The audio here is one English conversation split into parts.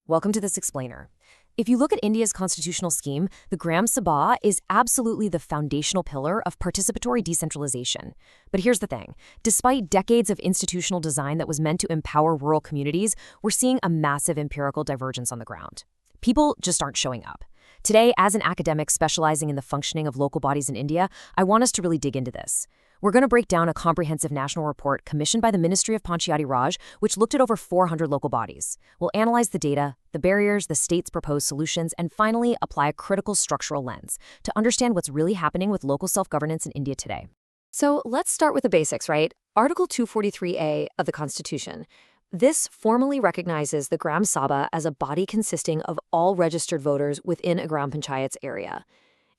Welcome to this explainer. If you look at India's constitutional scheme, the Gram Sabha is absolutely the foundational pillar of participatory decentralization. But here's the thing. Despite decades of institutional design that was meant to empower rural communities, we're seeing a massive empirical divergence on the ground. People just aren't showing up. Today, as an academic specializing in the functioning of local bodies in India, I want us to really dig into this. We're going to break down a comprehensive national report commissioned by the Ministry of Panchayati Raj, which looked at over 400 local bodies. We'll analyze the data, the barriers, the state's proposed solutions, and finally apply a critical structural lens to understand what's really happening with local self-governance in India today. So let's start with the basics, right? Article 243A of the Constitution. This formally recognizes the Gram Sabha as a body consisting of all registered voters within a Gram Panchayat's area.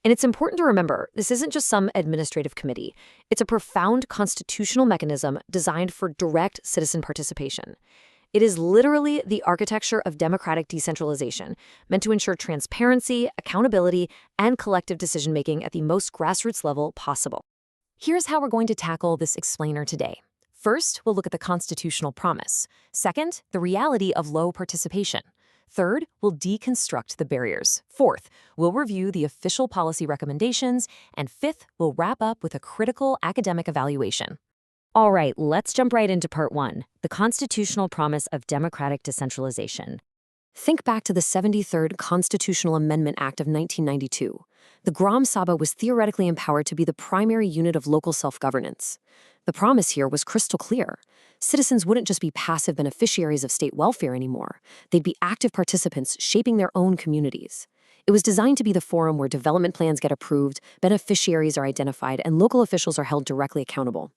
And it's important to remember, this isn't just some administrative committee. It's a profound constitutional mechanism designed for direct citizen participation. It is literally the architecture of democratic decentralization, meant to ensure transparency, accountability, and collective decision-making at the most grassroots level possible. Here's how we're going to tackle this explainer today. First, we'll look at the constitutional promise. Second, the reality of low participation. Third, we'll deconstruct the barriers. Fourth, we'll review the official policy recommendations. And fifth, we'll wrap up with a critical academic evaluation. All right, let's jump right into part one, the constitutional promise of democratic decentralization. Think back to the 73rd Constitutional Amendment Act of 1992. The Gram Sabha was theoretically empowered to be the primary unit of local self-governance. The promise here was crystal clear. Citizens wouldn't just be passive beneficiaries of state welfare anymore. They'd be active participants shaping their own communities. It was designed to be the forum where development plans get approved, beneficiaries are identified, and local officials are held directly accountable.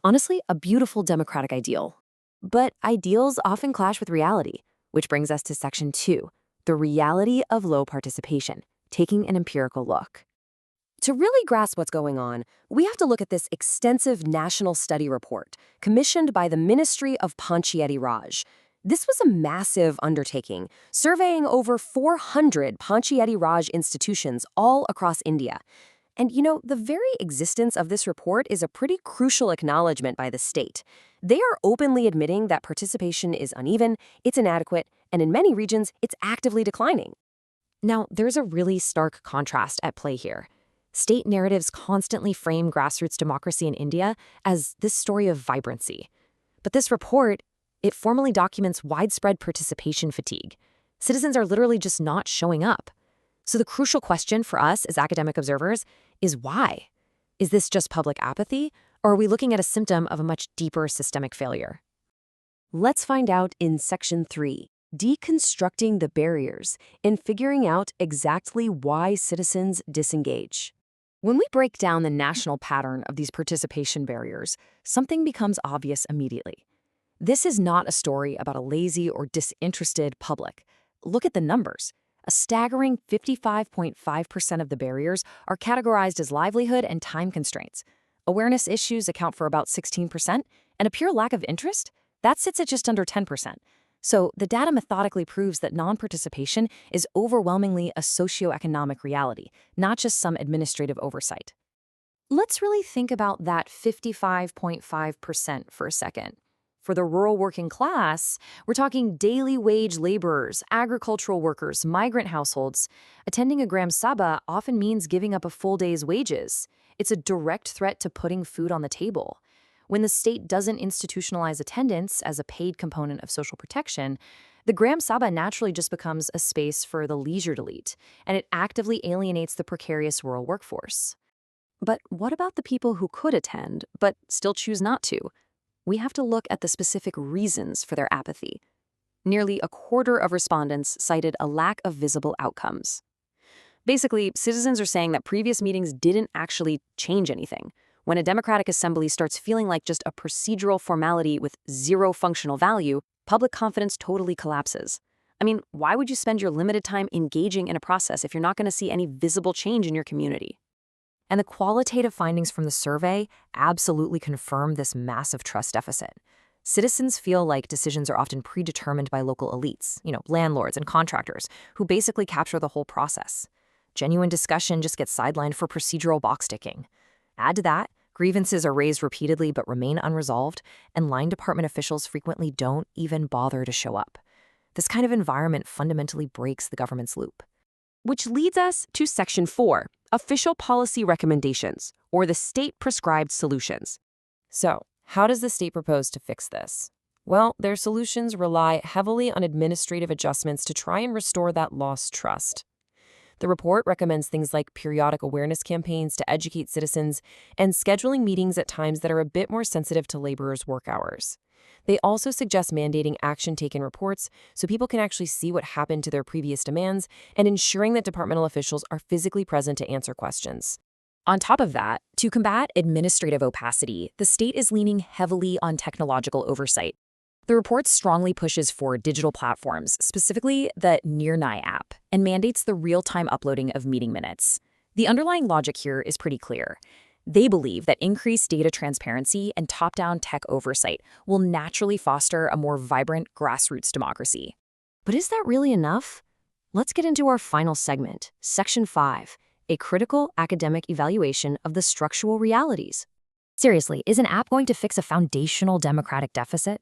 Honestly, a beautiful democratic ideal. But ideals often clash with reality, which brings us to Section 2, the reality of low participation, taking an empirical look. To really grasp what's going on, we have to look at this extensive national study report commissioned by the Ministry of Panchayati Raj. This was a massive undertaking, surveying over 400 Panchayati Raj institutions all across India. And the very existence of this report is a pretty crucial acknowledgement by the state. They are openly admitting that participation is uneven, it's inadequate, and in many regions, it's actively declining. Now, there's a really stark contrast at play here. State narratives constantly frame grassroots democracy in India as this story of vibrancy. But this report, it formally documents widespread participation fatigue. Citizens are literally just not showing up. So the crucial question for us as academic observers is why? Is this just public apathy, or are we looking at a symptom of a much deeper systemic failure? Let's find out in Section 3, deconstructing the barriers and figuring out exactly why citizens disengage. When we break down the national pattern of these participation barriers, something becomes obvious immediately. This is not a story about a lazy or disinterested public. Look at the numbers. A staggering 55.5% of the barriers are categorized as livelihood and time constraints. Awareness issues account for about 16%, and a pure lack of interest, that sits at just under 10%. So the data methodically proves that non-participation is overwhelmingly a socioeconomic reality, not just some administrative oversight. Let's really think about that 55.5% for a second. For the rural working class, we're talking daily wage laborers, agricultural workers, migrant households. Attending a Gram Sabha often means giving up a full day's wages. It's a direct threat to putting food on the table. When the state doesn't institutionalize attendance as a paid component of social protection, the Gram Sabha naturally just becomes a space for the leisured elite, and it actively alienates the precarious rural workforce. But what about the people who could attend, but still choose not to? We have to look at the specific reasons for their apathy. Nearly a quarter of respondents cited a lack of visible outcomes. Basically, citizens are saying that previous meetings didn't actually change anything. When a democratic assembly starts feeling like just a procedural formality with zero functional value, public confidence totally collapses. I mean, why would you spend your limited time engaging in a process if you're not going to see any visible change in your community? And the qualitative findings from the survey absolutely confirm this massive trust deficit. Citizens feel like decisions are often predetermined by local elites, landlords and contractors, who basically capture the whole process. Genuine discussion just gets sidelined for procedural box ticking. Add to that, grievances are raised repeatedly but remain unresolved, and line department officials frequently don't even bother to show up. This kind of environment fundamentally breaks the government's loop. Which leads us to Section 4, Official Policy Recommendations, or the State-Prescribed Solutions. So, how does the state propose to fix this? Well, their solutions rely heavily on administrative adjustments to try and restore that lost trust. The report recommends things like periodic awareness campaigns to educate citizens and scheduling meetings at times that are a bit more sensitive to laborers' work hours. They also suggest mandating action-taken reports so people can actually see what happened to their previous demands and ensuring that departmental officials are physically present to answer questions. On top of that, to combat administrative opacity, the state is leaning heavily on technological oversight. The report strongly pushes for digital platforms, specifically the NIRDPR app, and mandates the real-time uploading of meeting minutes. The underlying logic here is pretty clear. They believe that increased data transparency and top-down tech oversight will naturally foster a more vibrant grassroots democracy. But is that really enough? Let's get into our final segment, Section 5, a critical academic evaluation of the structural realities. Seriously, is an app going to fix a foundational democratic deficit?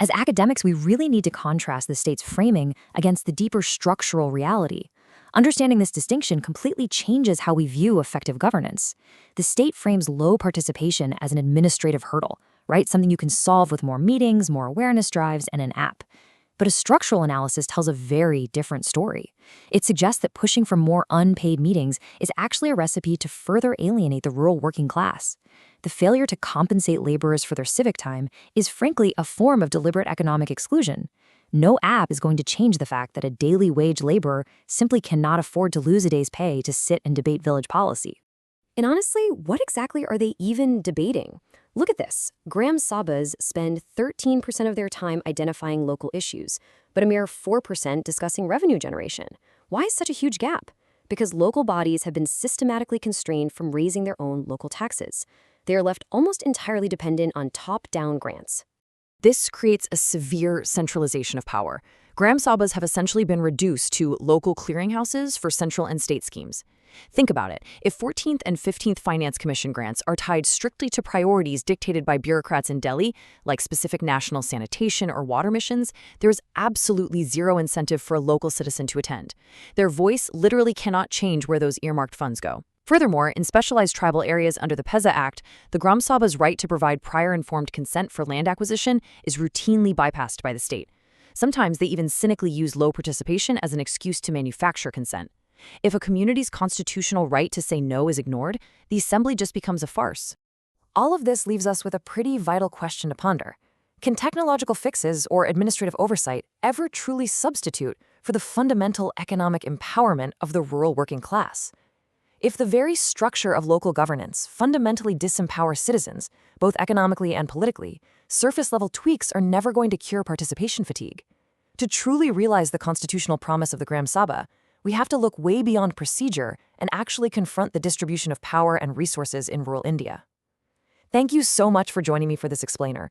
As academics, we really need to contrast the state's framing against the deeper structural reality. Understanding this distinction completely changes how we view effective governance. The state frames low participation as an administrative hurdle, right? Something you can solve with more meetings, more awareness drives, and an app. But a structural analysis tells a very different story. It suggests that pushing for more unpaid meetings is actually a recipe to further alienate the rural working class. The failure to compensate laborers for their civic time is frankly a form of deliberate economic exclusion. No app is going to change the fact that a daily wage laborer simply cannot afford to lose a day's pay to sit and debate village policy. And honestly, what exactly are they even debating? Look at this. Gram Sabhas spend 13% of their time identifying local issues, but a mere 4% discussing revenue generation. Why is such a huge gap? Because local bodies have been systematically constrained from raising their own local taxes. They are left almost entirely dependent on top-down grants. This creates a severe centralization of power. Gram Sabhas have essentially been reduced to local clearinghouses for central and state schemes. Think about it. If 14th and 15th Finance Commission grants are tied strictly to priorities dictated by bureaucrats in Delhi, like specific national sanitation or water missions, there is absolutely zero incentive for a local citizen to attend. Their voice literally cannot change where those earmarked funds go. Furthermore, in specialized tribal areas under the PEZA Act, the Gram Sabha's right to provide prior informed consent for land acquisition is routinely bypassed by the state. Sometimes they even cynically use low participation as an excuse to manufacture consent. If a community's constitutional right to say no is ignored, the assembly just becomes a farce. All of this leaves us with a pretty vital question to ponder. Can technological fixes or administrative oversight ever truly substitute for the fundamental economic empowerment of the rural working class? If the very structure of local governance fundamentally disempowers citizens, both economically and politically, surface-level tweaks are never going to cure participation fatigue. To truly realize the constitutional promise of the Gram Sabha, we have to look way beyond procedure and actually confront the distribution of power and resources in rural India. Thank you so much for joining me for this explainer.